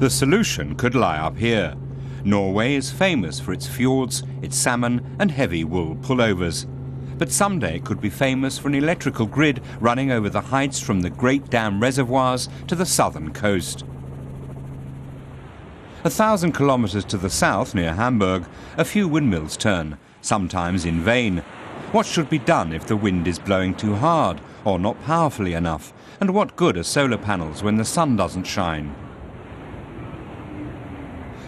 The solution could lie up here. Norway is famous for its fjords, its salmon and heavy wool pullovers. But someday it could be famous for an electrical grid running over the heights from the Great Dam reservoirs to the southern coast. 1,000 kilometers to the south, near Hamburg, a few windmills turn, sometimes in vain. What should be done if the wind is blowing too hard or not powerfully enough? And what good are solar panels when the sun doesn't shine?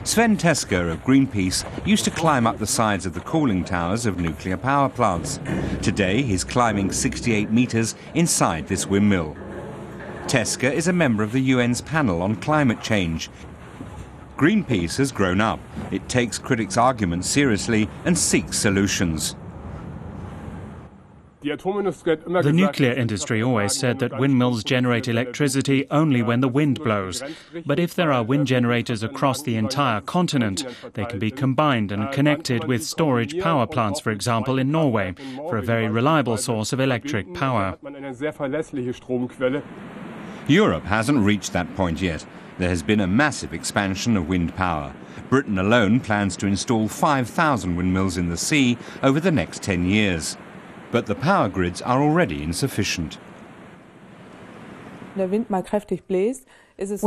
Sven Teske of Greenpeace used to climb up the sides of the cooling towers of nuclear power plants. Today he's climbing 68 meters inside this windmill. Teske is a member of the UN's panel on climate change. Greenpeace has grown up. It takes critics' arguments seriously and seeks solutions. The nuclear industry always said that windmills generate electricity only when the wind blows. But if there are wind generators across the entire continent, they can be combined and connected with storage power plants, for example, in Norway, for a very reliable source of electric power. Europe hasn't reached that point yet. There has been a massive expansion of wind power. Britain alone plans to install 5,000 windmills in the sea over the next 10 years. But the power grids are already insufficient. When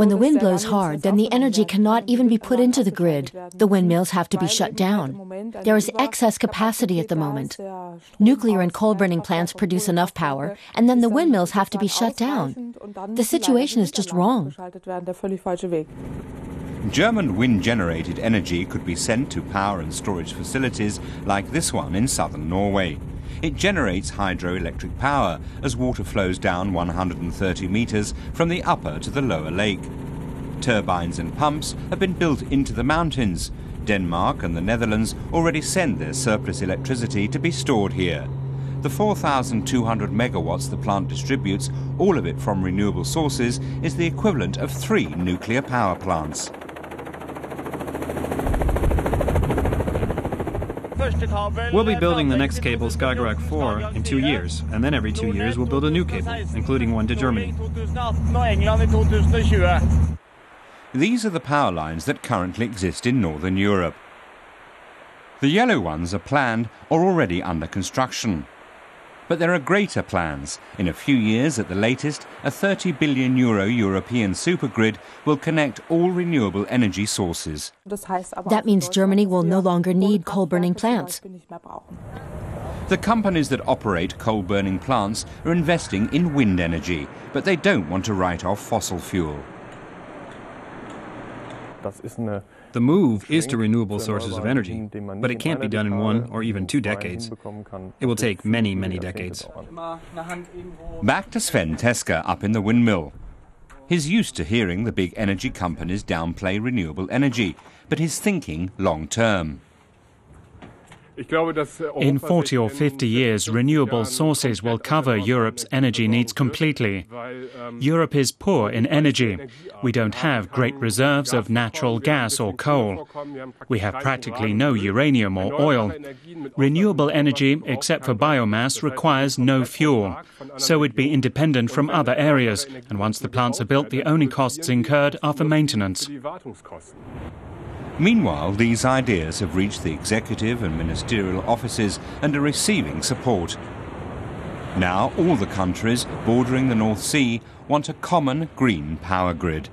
the wind blows hard, then the energy cannot even be put into the grid. The windmills have to be shut down. There is excess capacity at the moment. Nuclear and coal-burning plants produce enough power, and then the windmills have to be shut down. The situation is just wrong. German wind-generated energy could be sent to power and storage facilities like this one in southern Norway. It generates hydroelectric power as water flows down 130 meters from the upper to the lower lake. Turbines and pumps have been built into the mountains. Denmark and the Netherlands already send their surplus electricity to be stored here. The 4,200 megawatts the plant distributes, all of it from renewable sources, is the equivalent of 3 nuclear power plants. We'll be building the next cable, Skagerrak 4, in 2 years, and then every 2 years we'll build a new cable, including one to Germany. These are the power lines that currently exist in Northern Europe. The yellow ones are planned or already under construction. But there are greater plans. In a few years at the latest, a €30 billion European supergrid will connect all renewable energy sources. That means Germany will no longer need coal-burning plants. The companies that operate coal-burning plants are investing in wind energy, but they don't want to write off fossil fuel. The move is to renewable sources of energy, but it can't be done in 1 or even 2 decades. It will take many, many decades. Back to Sven Teske up in the windmill. He's used to hearing the big energy companies downplay renewable energy, but he's thinking long-term. In 40 or 50 years, renewable sources will cover Europe's energy needs completely. Europe is poor in energy. We don't have great reserves of natural gas or coal. We have practically no uranium or oil. Renewable energy, except for biomass, requires no fuel. So it'd be independent from other areas, and once the plants are built, the only costs incurred are for maintenance. Meanwhile, these ideas have reached the executive and ministerial offices and are receiving support. Now all the countries bordering the North Sea want a common green power grid.